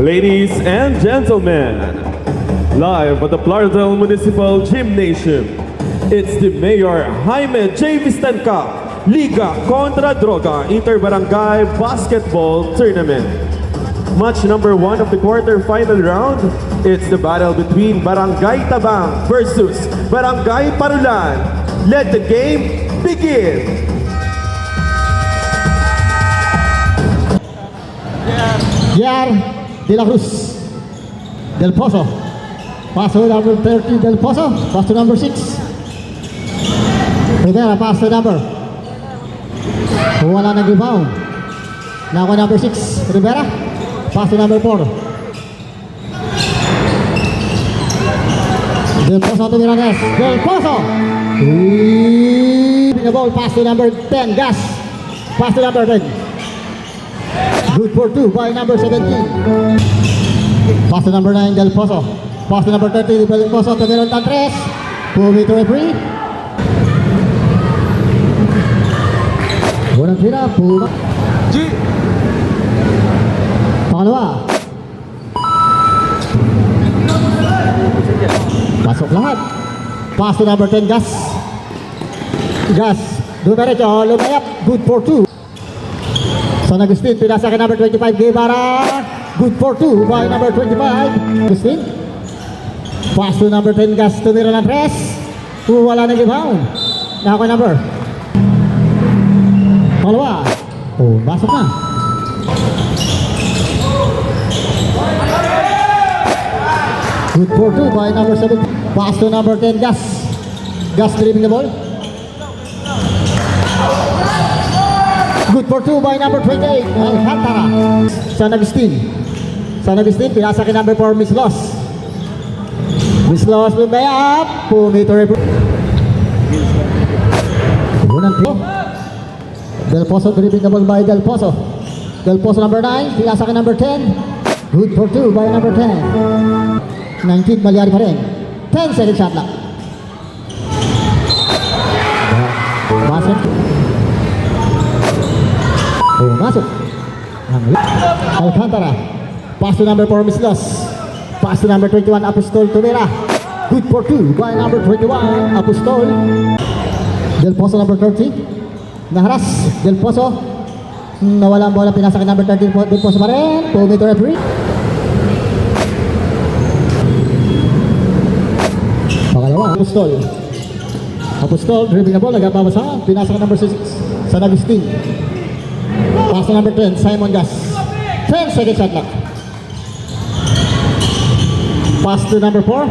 Ladies and gentlemen, live at the Plaridel Municipal Gymnasium, it's the Mayor Jaime J. Vistanca Liga Contra Droga Interbarangay Basketball Tournament. Match number 1 of the quarter-final round, it's the battle between Barangay Tabang versus Barangay Parulan. Let the game begin! Yar De La Cruz, Del Pozo, pass to number 30, Del Pozo, pass to number 6. Rivera, pass to number. Wala nang rebound. Now number 6, Rivera, pass to number 4. Del Pozo to Miranez, Del Pozo. The ball, pass to number 10, Gas, pass to number 10. Good for 2 by number 17. Pass to number 9, Del Pozo. Pass to number 30, Del Pozo to Meron Tantres. 2-meter free. Unang tira, Puma. Pangalawa. Pasok lahat. Pass to number 10, Gas. Gas. Dumiretso, lumayap. Good for 2. San Agustin, pinasa kay number 25, Guevara. Good for 2 by number 25, Agustin. Pass to number 10, Gas, tumira ng press. Wala nang rebound. Nako number. Pangalawa. Oh, basok na. Good for 2 by number 7. Pass to number 10, Gas. Gas driving the ball. Good for 2 by number 28, Alcantara. San Agustin. San Agustin, pinasa kay number 4, Miss Los. Miss Los, lumayap. 2-meter free. Unang tiro. Del Pozo, dribbling the ball by Del Pozo. Del Pozo, number 9, pinasa kay number 10. Good for 2 by number 10. 19, Malyari pa rin. 10-second shot lang. Basket. Oh, masuk. Alcantara. Pass to number 4, Miss Los. Pass to number 21, Apostol Tumira. Good for 2 by number 21, Apostol. Del Pozo, number 30. Naharas. Del Pozo. Nawala ang bola, pinasa kay number 13, Del Pozo pa rin. 2-meter free. Pangalawa, Apostol. Apostol, dribbling the ball, nagpapasa. Pinasa kay number 6, San Agustin. Pass to number 10, Simon Gas. 10-second shot lang. Pass to number 4,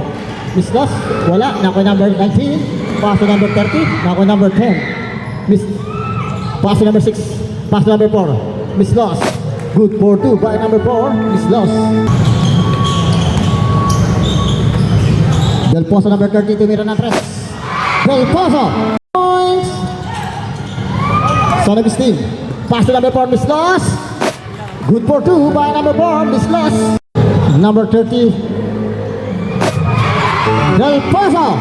Miss Los. Wala. Nako number 19. Pass to number 30. Nako number 10. Pass to number 6. Pass to number 4, Miss Los. Good for 2 by number 4, Miss Los. Del Pozo, number 30, tumira ng 3. Del Pozo. Points. San Agustin. Pass to number 4, Miss Los. Good for 2 by number 4, Miss Los. Number 30, Del Pozo.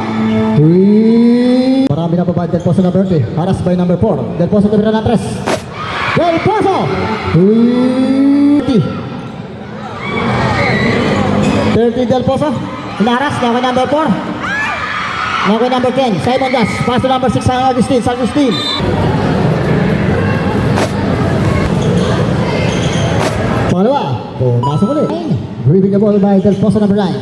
Marami na pa Del Pozo number 30. Haras by number 4. Del Pozo tumira ng 3. Del Pozo. 30 Del Pozo. Inaharas. Nako number 4. Nako number 10, Simon Gas. Pass to number 6, San Agustin. San Agustin. Pangalawa. Oh, masok ulit. Dribbling the ball by Del Pozo, number 9.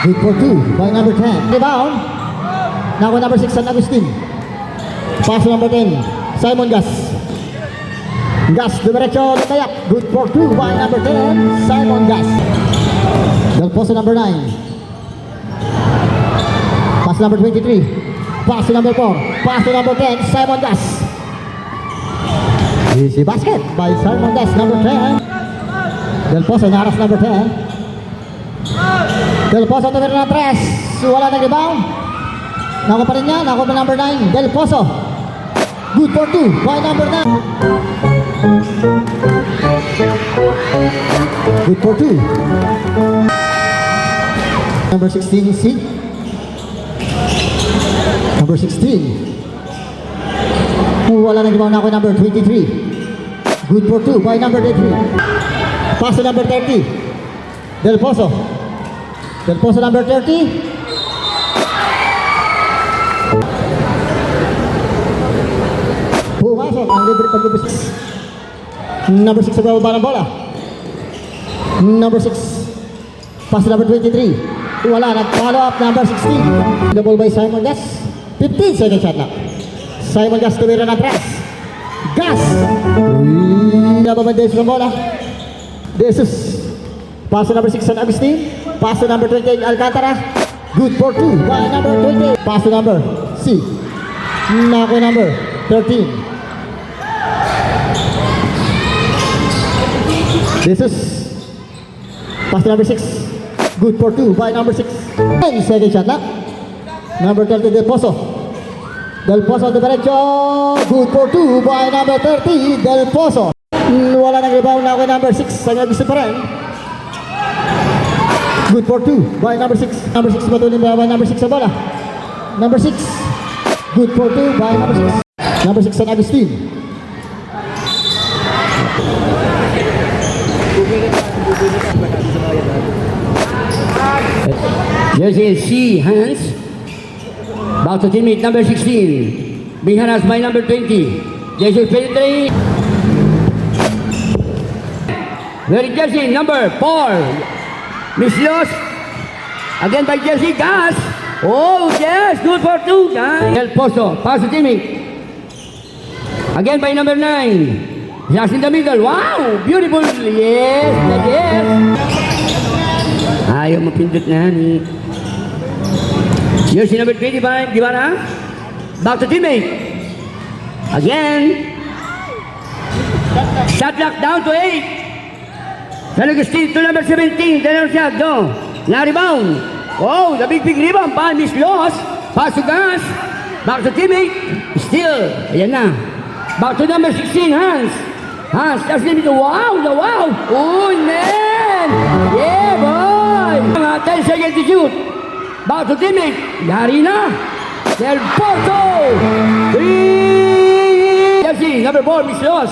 Good for 2 by number 10. Rebound. Nako number 6, San Agustin. Pass to number 10, Simon Gas. Gas, dumiretso, lumayak. Good for 2 by number 10, Simon Gas. Del Pozo, number 9. Pass number 23. Pass to number 4. Pass to number 10, Simon Gas. Easy basket by Simon Gas, number 10. Del Pozo, naras number 10. Del Pozo, tumira ng 3. Wala nang rebound. Nako pa rin niya. Nako pa number 9, Del Pozo. Good for 2 by number 9. Good for 2. Number 16, C. Number 16. Wala nang rebound na ako number 23. Good for 2 by number 23. Pass to number 30. Del Pozo. Del Pozo number 30. Pumasok ang libre pag-ubus. Number 6 sa baba ng bola. Number 6. Pass to number 23. Wala, nag-follow up number 16. The ball by Simon Gas. 15 second shot na. Simon Gas tumira ng press. Gas! Nababandes ng bola. Jesus. Pass to number 6 San Agustin. Pass to number 28 Alcantara. Good for 2 by number 28. Pass to number C. Nako number 13. Jesus. Pass to number 6. Good for 2 by number 6. 10 second shot na. Number 30 Del Pozo. Del Pozo de derecho. Good for 2 by number 30 Del Pozo. Wala nang rebound na ako number 6. Sanya gusto pa rin. Good for 2 by number 6. Number 6 patuloy by number 6 sa bola. Number 6. Good for 2 by number 6. Number 6 San Agustin. Jersey C. Hans. Back to teammate number 16. Being harassed by number 20. Jersey 23. Very Jersey number 4. Miss Los. Again by Jersey Gas. Oh yes, good for 2 guys. Del Pozo. Pass to teammate. Again by number 9. Just in the middle. Wow, beautiful. Yes, yes. Ayaw mapindot na ni. Jersey number 25, Guevara. Back to teammate. Again. Shot clock down to 8. San Agustin to number 17. Then shot, go. Na rebound. Oh, the big rebound by Miss Los. Pass to Gas. Back to teammate. Still. Ayan na. Back to number 16, Hans. Hans, that's limit. Wow, the wow. Oh, man. Yeah, boy. 10 seconds to shoot. Back to teammate. Yari na. Del Pozo. 3. Jersey, number 4, Miss Los.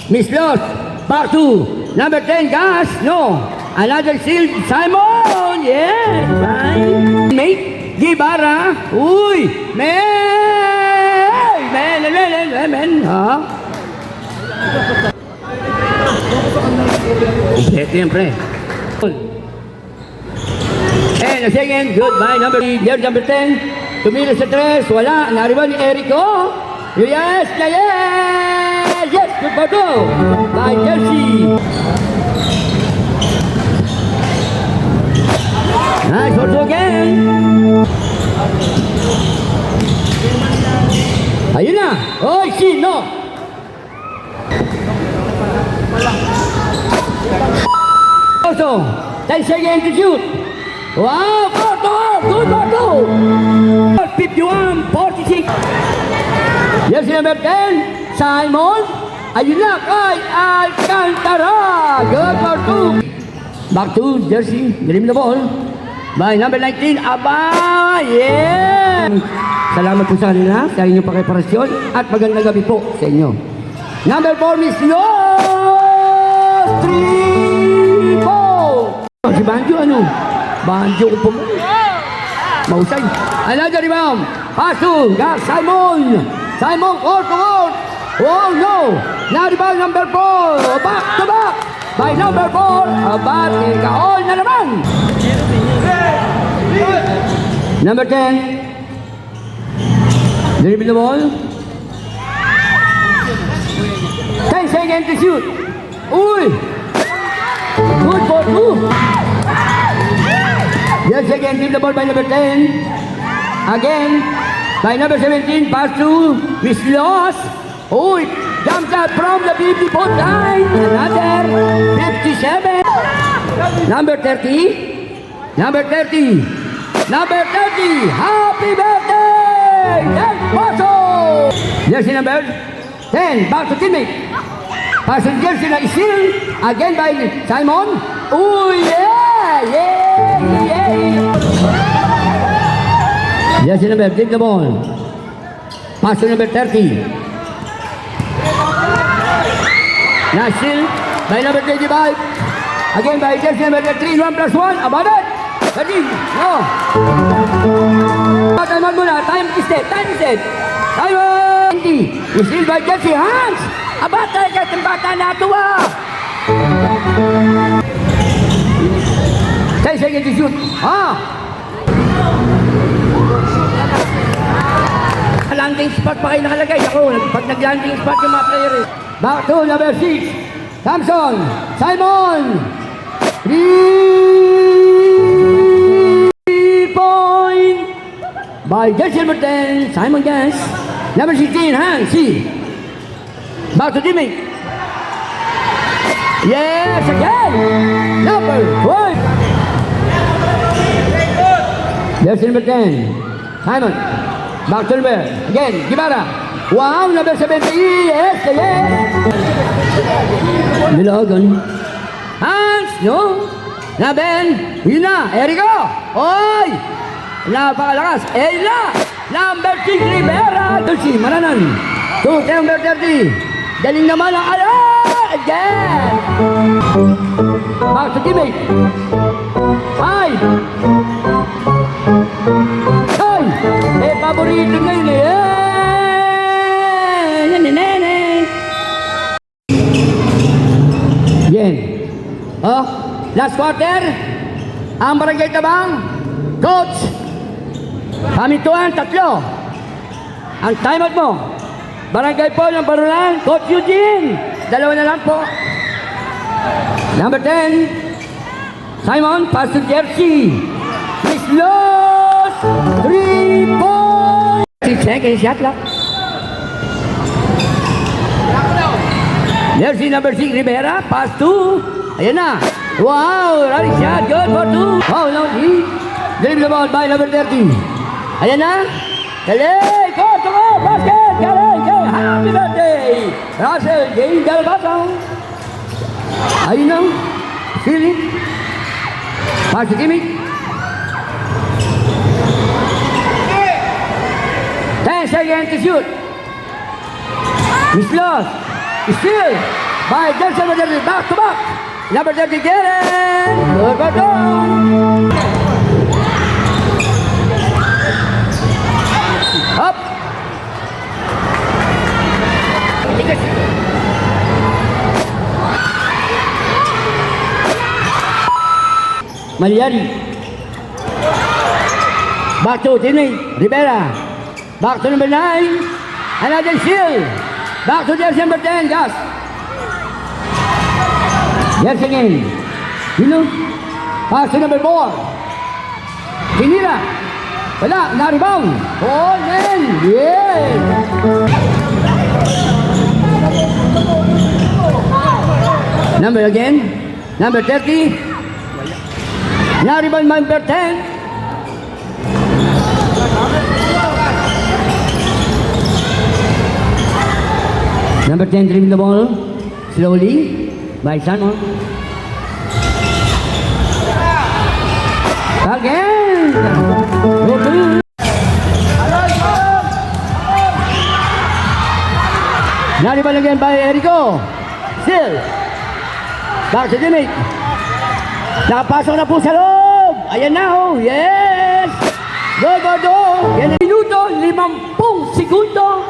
Miss Los. Back to number 10, Gas. No. Another steal. Simon. Yes. Right. Mate. Guevara. Uy. Man. Ha? Kompleto yan, pre. And a second, goodbye, number 3, number 10. Tumira sa 3, wala. Nariban ni Erico. Yes, yes! Yes, good for 2. By Jersey. Nice, also again. Ayun na. Oy, no. Also, 10 seconds to shoot. Wow, good photo. 51, 46. Yes, number 10, Simon. Ayun na kay Alcantara. Good for 2. Back to Jersey. Dream the ball. By number 19, Aba. Yeah. Salamat po sa kanila sa inyong pakiparasyon at magandang gabi po sa inyo. Number 4, Miss Los. 3-4. Si Banjo, ano? Banjo ko po mo. Mausay. Another rebound. Pass to Simon. Simon, court to court. Oh, no. Now rebound number 4. Back to back. By number 4. Abat, kaon na naman. Number 10. Dribble the ball. 10 seconds to shoot. Uy! Good for 2. Yes, again, give the ball by number 10. Again, by number 17, pass to Miss Los. Uy! Jump shot from the 50-foot line. Another 57. Number 30. Number 30. Number 30. Happy birthday! Del Pozo! Jersey number 10. Back to teammate. Passing jersey na isil. Again by Simon. Oh yeah! Jersey number, take the ball. Pass to number 30. Now still by number 25. Again by jersey number 3, 1 plus 1. About it. 13. No. Time muna. Time is dead. Time is dead. Time 20. Still by jersey Hans. About tayo ka bata na tuwa. 10 seconds to shoot. Landing spot pa kayo nakalagay. Ako, pag nag-landing spot yung mga player eh. Back to number 6. Samson. Simon. 3-point. By jersey number 10. Simon Gans. Number 16. Hans. C. Back to teammate. Yes, again. Number 12. Jersey number 10. Simon. Back to number. Again, Gibara. Wow, number 70. Yes, yes. Nilogan. Hans, no. Naben. Yun na. Eriko. Oy. Napakalakas. Ella. Number 6, Rivera. Dulce, Maranan. To number 30. Galing naman ang again. Back to teammate. 5. Ay! Eh, paborito na yun eh. Nene. Yan. Oh, last quarter. Ang barangay tabang. Coach. Pamituan, 3. Ang timeout mo. Barangay po ng Barulan. Coach Eugene. 2 na lang po. Number 10. Simon, pass to Jersey. Miss Los. 3-point. 6 seconds, shot clock. Jersey number 6, Rivera. Pass to. Ayan na. Wow, running shot. Good for 2. Wow, no, he dribble the ball by number 30. Ayan na. Galing. Go. Basket. Galing. Happy birthday. Russell, James Galbatang. Ayun na. Philip. Pass to Timmy. 10 seconds to shoot. Miss Loss. Still. By Johnson number 30. Back to back. Number 30. Get it. Good for 2. Up. Maliari. Back to Timmy. Rivera. Back to number 9. Another shield. Back to jersey number 10. Gas. Yes again. You know. Pass to number 4. Tinira. Wala. Na-rebound. Oh, man. Yeah. Number again. Number 30. Na-rebound number 10. Number 10 dribbling the ball slowly by Simon. Again. Na-rebound again by Eriko. Still. Back to Jimmy. Nakapasok na po sa loob. Ayan na oh. Yes. Go. Yan ang minuto. 50 segundo.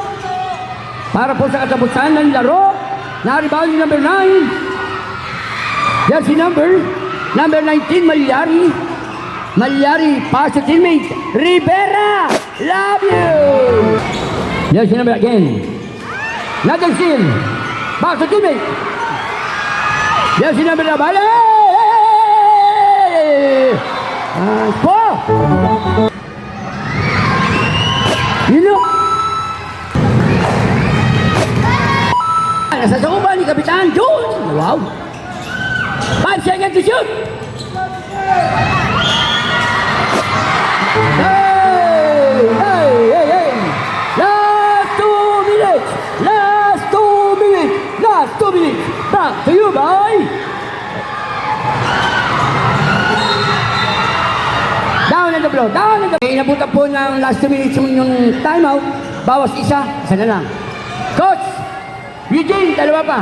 Para po sa katapusan ng laro. Na-rebound yung number 9. Jersey number 19, Malyari, pass to teammate. Rivera, love you. Jersey number again. Another steal. Back to teammate. Jersey number 9. You know. Nasa sauban ni Kapitan June. Wow. 5 seconds to shoot. Hey. Last 2 minutes. Back to you, boy. Down in the blow. Inabutan po ng last 2 minutes yung timeout. Bawas isa na lang. Coach, Eugene, 2 pa.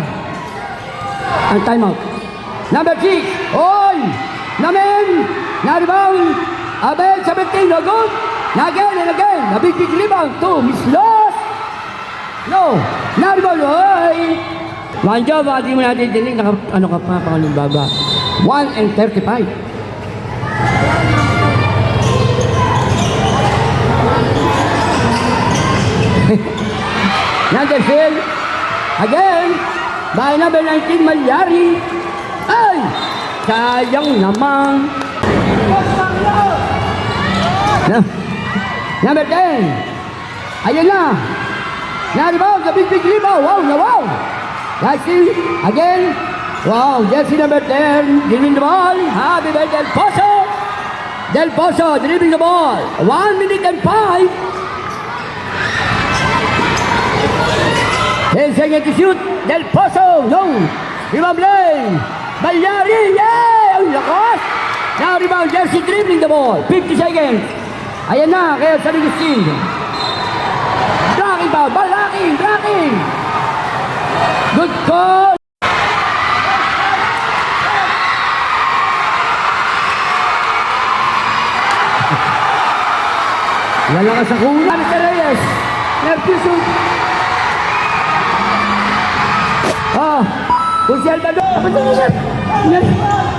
Ang timeout. Number 6. Oy! Namin! Na-rebound! Abel 17, no good! Na-again and again! A big rebound to Miss Los! No! Na-rebound! Oy! One job, di mo natin dinig. Ano ka pa, Pangalong Baba? 1 and 35. Nanderfield. Again. By number 19, Malyari. Ay! Sayang naman. Number 10. Ayun na. Na-rebound. The big rebound. Wow, na wow. Jesse. Again. Wow, Jesse number 10. Dribbling the ball. Happy by Del Pozo. Del Pozo dribbling the ball. 1 minute and 5. 10 seconds to shoot. Del Pozo. No. Rebound play. Malyari. Yeah! Ang lakas. Now rebound. Jesse dribbling the ball. 50 seconds. Ayan na. Kaya sa Agustin. Blocking ball. Blocking. Blocking. Good call. Lalakas sa kuna ni Reyes. Nervioso. Kung si Alvaro.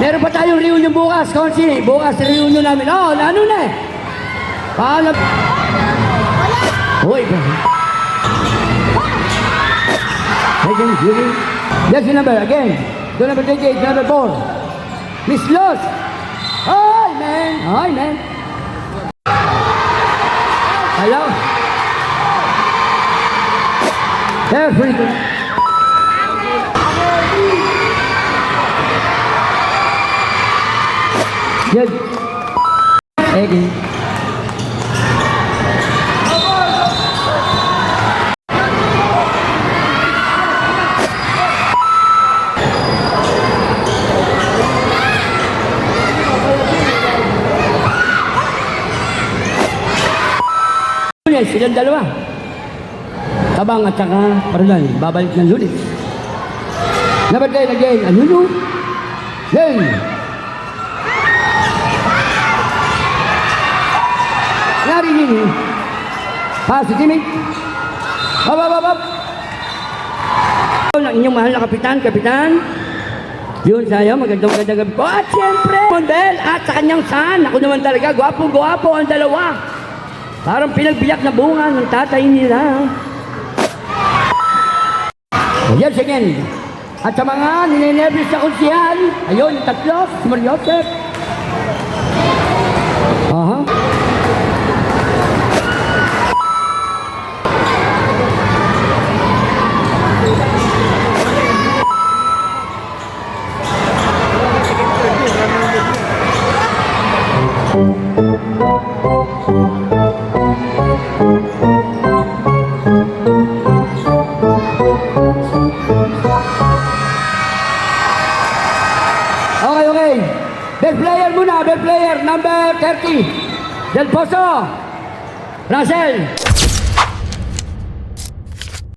Meron pa tayong reunion bukas, Konsi. Bukas reunion namin. Ano na eh? Paano? Uy. Again, Jimmy. That's the number again. The number 38, number 4. Miss Los. Hi, man. Hi, man. Hello? They're free to... Good. Eddie. Silang dalawa. Tabang at saka Parolan. Babalik ng Lunes. Number 10 again. Anuno. Lane. Narinig. Pass si Jimmy. Up. Ang inyong mahal na kapitan. Yun sa'yo, magandang gabi po. At siyempre, Mondel at sa kanyang son. Ako naman talaga, gwapo ang dalawa. Parang pinagbiyak na bunga ng tatay nila. Yes, again. At sa mga ninenervous na kunsihan, ayun, yung tatlo, si Mariosep. Okay. Best player muna, best player, number 30. Del Pozo. Russell.